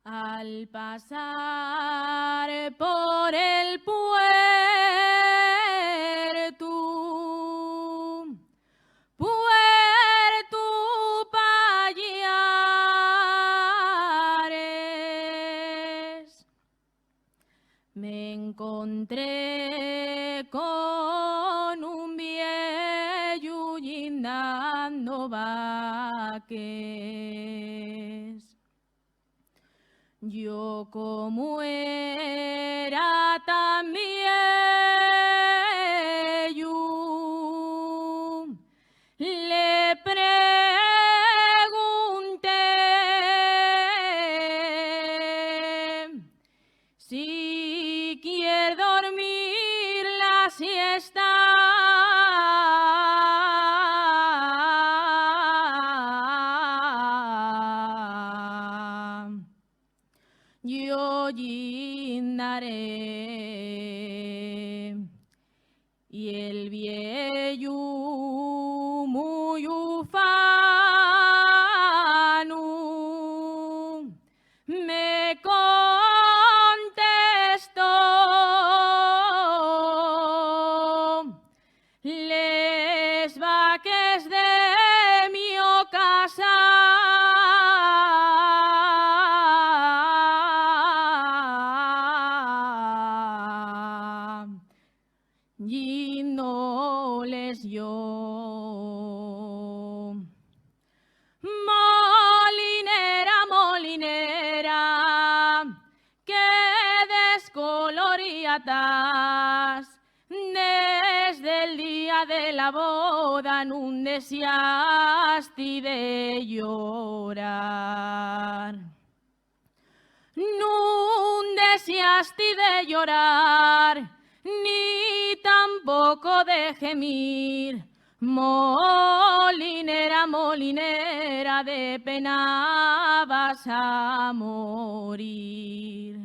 Al pasar por el puerto Pallares, me encontré con un viejo guindando vaques. Yo como era también yo, le pregunté si quiere dormir la siesta. Yo guindaré. Y el viejo muy ufano me contestó: les vaques de mi casa y no les yo. Molinera, molinera, que descoloriatas desde el día de la boda nun deseasti de llorar. Nun deseasti de llorar, ni tampoco de gemir. Molinera, molinera, de pena vas a morir.